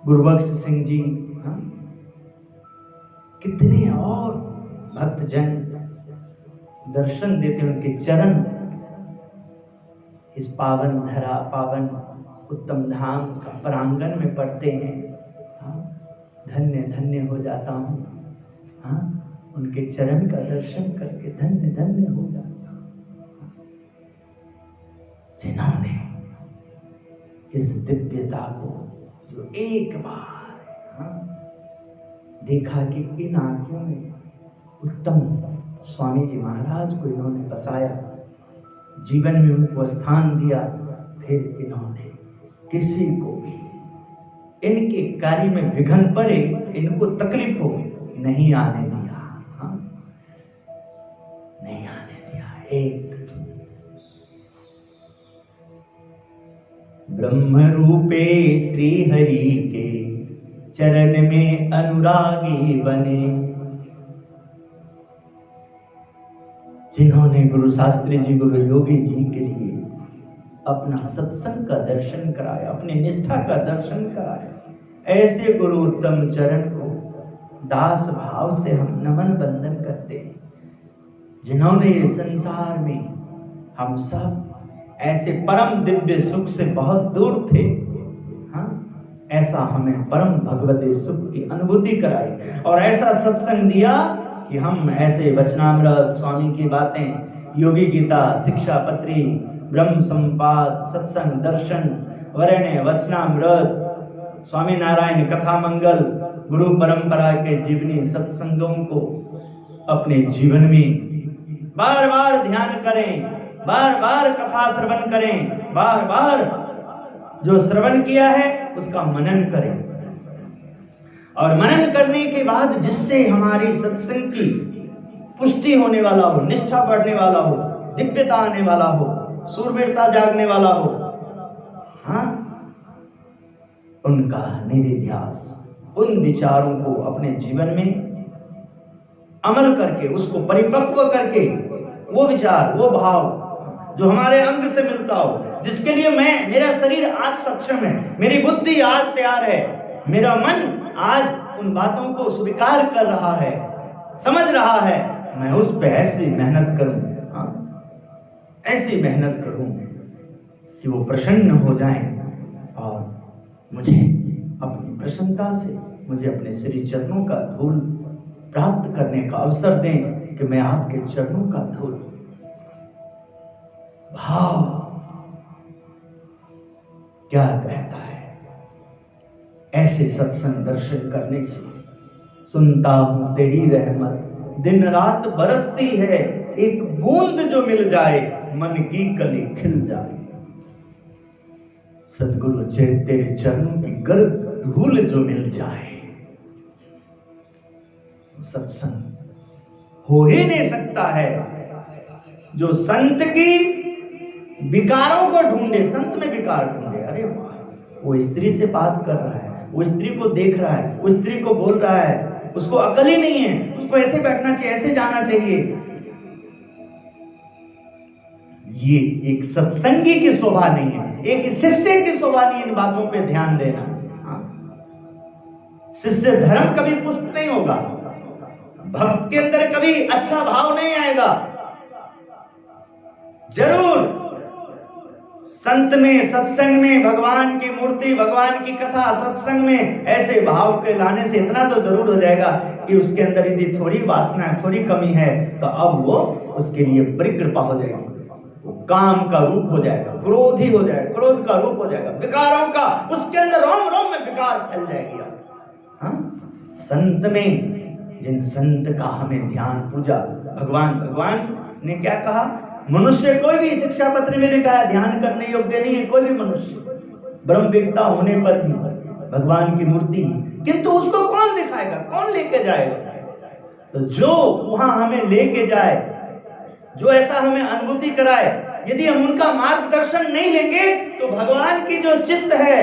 गुरबख्श सिंह जी, कितने और भक्तजन दर्शन देते, उनके चरण इस पावन धरा, पावन उत्तम धाम का प्रांगण में पड़ते हैं। धन्य धन्य हो जाता हूँ, उनके चरण का दर्शन करके धन्य धन्य हो जाता हूँ। जिन्होंने इस दिव्यता को जो एक बार देखा कि इन आंखों में उत्तम स्वामी जी महाराज को इन्होंने बसाया, जीवन में उनको स्थान दिया, फिर इन्होंने किसी को भी इनके कार्य में विघ्न पड़े, इनको तकलीफ हो, नहीं आने दिया। हाँ? नहीं आने दिया। एक ब्रह्म रूपे श्री हरि के चरण में अनुरागी बने, जिन्होंने गुरु शास्त्री जी, गुरु योगी जी के लिए अपना सत्संग का दर्शन कराया, अपनी निष्ठा का दर्शन कराया, ऐसे गुरु उत्तम चरण को दास भाव से हम नमन बंदन करते हैं, जिन्होंने ये संसार में हम सब ऐसे परम दिव्य सुख से बहुत दूर थे, हाँ, ऐसा हमें परम भगवती सुख की अनुभूति कराई और ऐसा सत्संग दिया कि हम ऐसे वचनामृत, स्वामी की बातें, योगी गीता, शिक्षा पत्री, ब्रह्म संपाद, सत्संग, दर्शन, वरण्य, वचनामृत, स्वामी नारायण कथा मंगल, गुरु परंपरा के जीवनी सत्संगों को अपने जीवन में बार बार ध्यान करें, बार बार कथा श्रवण करें, बार बार जो श्रवण किया है उसका मनन करें, और मनन करने के बाद जिससे हमारी सत्संग की पुष्टि होने वाला हो, निष्ठा बढ़ने वाला हो, दिव्यता आने वाला हो, सूरवीरता जागने वाला हो, हाँ, उनका निधिध्यास, उन विचारों को अपने जीवन में अमल करके, उसको परिपक्व करके, वो विचार, वो भाव जो हमारे अंग से मिलता हो, जिसके लिए मेरा शरीर आज सक्षम है, मेरी बुद्धि आज तैयार है, मेरा मन आज उन बातों को स्वीकार कर रहा है, समझ रहा है, मैं उस पे ऐसी मेहनत करूं, हाँ, ऐसी मेहनत करूं कि वो प्रसन्न हो जाएं और मुझे अपनी प्रसन्नता से मुझे अपने श्री चरणों का धूल प्राप्त करने का अवसर दें कि मैं आपके चरणों का धूल। भाव क्या कहता है? ऐसे सत्संग दर्शन करने से सुनता हूं तेरी रहमत दिन रात बरसती है, एक बूंद जो मिल जाए मन की कली खिल जाए। सदगुरु तेरे चरणों की गर्द धूल जो मिल जाए, सत्संग हो ही नहीं सकता है। जो संत की विकारों को ढूंढे, संत में विकार ढूंढे, अरे वाह, वो स्त्री से बात कर रहा है, वो स्त्री को देख रहा है, वो स्त्री को बोल रहा है, उसको अकल ही नहीं है, उसको ऐसे बैठना चाहिए, ऐसे जाना चाहिए। ये एक सत्संगी की शोभा नहीं है, एक शिष्य की शोभा नहीं। इन बातों पे ध्यान देना। शिष्य धर्म कभी पुष्ट नहीं होगा, भक्त के अंदर कभी अच्छा भाव नहीं आएगा। जरूर संत में, सत्संग में, भगवान की मूर्ति, भगवान की कथा, सत्संग में ऐसे भाव के लाने से इतना तो जरूर हो जाएगा कि उसके अंदर यदि थोड़ी वासना है, थोड़ी कमी है, तो अब वो उसके लिए बड़ी कृपा हो जाएगी, वो काम का रूप हो जाएगा, क्रोधी हो जाएगा, क्रोध का रूप हो जाएगा, विकारों का, उसके अंदर रोम रोम में विकार फैल जाएगी। हाँ? संत में, जिन संत का हमें ध्यान, पूजा, भगवान ने क्या कहा? मनुष्य कोई भी, शिक्षा पत्र में लिखा है, ध्यान करने योग्य नहीं है कोई भी मनुष्य, ब्रह्मवेत्ता होने पर भी भगवान की मूर्ति, किंतु उसको कौन दिखाएगा, कौन लेके जाएगा? तो जो वहां हमें लेके जाए, जो ऐसा हमें अनुभूति कराए, यदि हम उनका मार्गदर्शन नहीं लेंगे तो भगवान की जो चित्त है,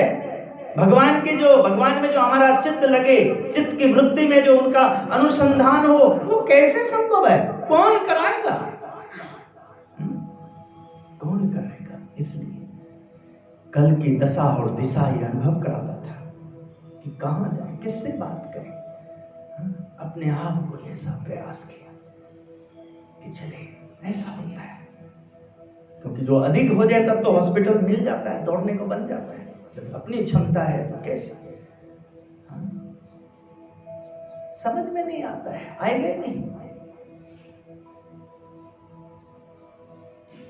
भगवान में जो हमारा चित्त लगे, चित्त की वृत्ति में जो उनका अनुसंधान हो, वो कैसे संभव है? कौन कराएगा? कौन कराएगा? इसलिए कल की दशा और दिशा ये अनुभव कराता था कि कहां जाए, किससे बात करें। अपने आप को ऐसा प्रयास किया कि चले, ऐसा होता है, क्योंकि जो अधिक हो जाए तब तो हॉस्पिटल मिल जाता है, दौड़ने को बन जाता है। जब अपनी क्षमता है तो कैसे? समझ में नहीं आता है, आएगा ही नहीं।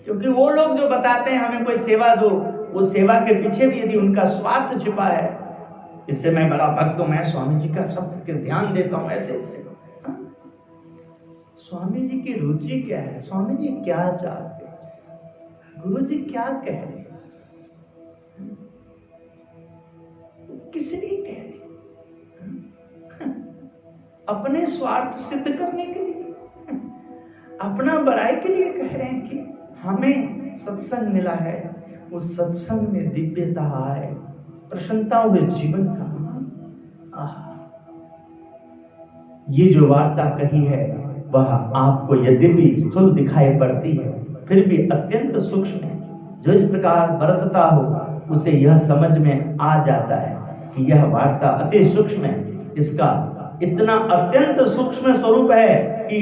क्योंकि वो लोग जो बताते हैं हमें कोई सेवा दो, वो सेवा के पीछे भी यदि उनका स्वार्थ छिपा है, इससे मैं बड़ा भक्त हूं, मैं स्वामी जी का सबके ध्यान देता हूं, ऐसे स्वामी जी की रुचि क्या है? स्वामी जी क्या चाहते हैं? गुरु जी क्या कह रहे हैं? किस लिए कह रहे हैं? अपने स्वार्थ सिद्ध करने के लिए, अपना बड़ाई के लिए कह रहे हैं कि हमें सत्संग मिला है, उस सत्संग में दिव्यता आए, प्रसन्नता हुए जीवन का। ये जो वार्ता कही है वह आपको यद्यपि स्थूल दिखाई पड़ती है, फिर भी अत्यंत सूक्ष्म है। जो इस प्रकार बरतता हो उसे यह समझ में आ जाता है कि यह वार्ता अति सूक्ष्म है। इसका इतना अत्यंत सूक्ष्म स्वरूप है कि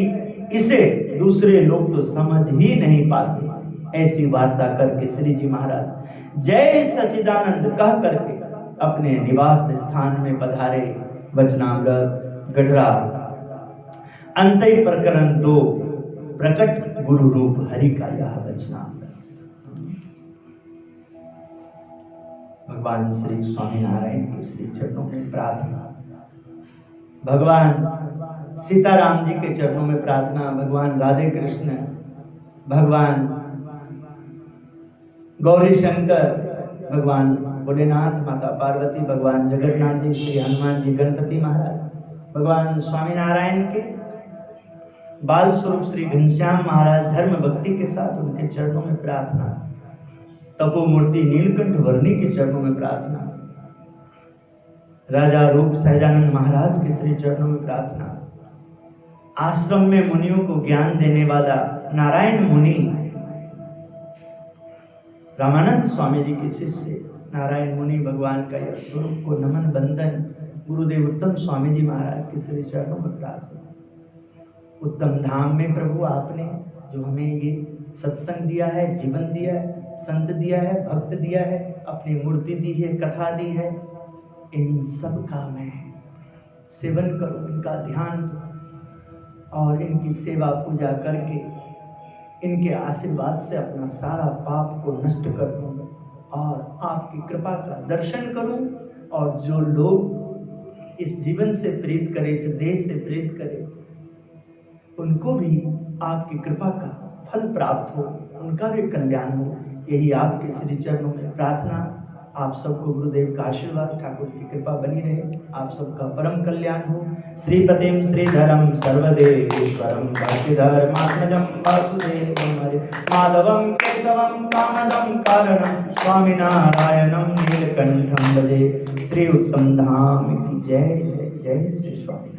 इसे दूसरे लोग तो समझ ही नहीं पाते। ऐसी वार्ता करके श्री जी महाराज जय सच्चिदानंद कह करके अपने निवास स्थान में पधारे। वचनामृत गढ़रा अंतः प्रकरण 2 प्रकट गुरु रूप हरि का यह वचनामृत। भगवान श्री स्वामीनारायण के श्री चरणों में प्रार्थना, भगवान सीताराम जी के चरणों में प्रार्थना, भगवान राधे कृष्ण, भगवान गौरी शंकर, भगवान भोलेनाथ, माता पार्वती, भगवान जगन्नाथ जी, श्री हनुमान जी, गणपति महाराज, भगवान स्वामीनारायण के बाल स्वरूप श्री घनश्याम महाराज धर्म भक्ति के साथ उनके चरणों में प्रार्थना, तपोमूर्ति नीलकंठ वर्णी के चरणों में प्रार्थना, राजा रूप सहजानंद महाराज के श्री चरणों में प्रार्थना, आश्रम में मुनियों को ज्ञान देने वाला नारायण मुनि रामानंद स्वामी जी के शिष्य नारायण मुनि भगवान का यह स्वरूप को नमन बंदन, गुरुदेव उत्तम स्वामी जी महाराज के श्री चरणों में प्रार्थना। उत्तम धाम में प्रभु आपने जो हमें ये सत्संग दिया है, जीवन दिया है, संत दिया है, भक्त दिया है, अपनी मूर्ति दी है, कथा दी है, इन सब का मैं सेवन करूं, इनका ध्यान और इनकी सेवा पूजा करके इनके आशीर्वाद से अपना सारा पाप को नष्ट कर दूंगा और आपकी कृपा का दर्शन करूं। और जो लोग इस जीवन से प्रीत करे, इस देश से प्रीत करे, उनको भी आपकी कृपा का फल प्राप्त हो, उनका भी कल्याण हो। यही आपके श्री चरणों में प्रार्थना। आप सबको गुरुदेव का आशीर्वाद, ठाकुर की कृपा बनी रहे, आप सबका परम कल्याण हो। श्रीपतिम श्रीधरम सर्वदेवेश्वरम भक्तिधर्मात्मजं वासुदेवं हरे माधवं केशवं कामदं कारणं स्वामिनारायणं नीलकंठं भजे। श्री उत्तम धाम की जय जय जय श्री स्वामी।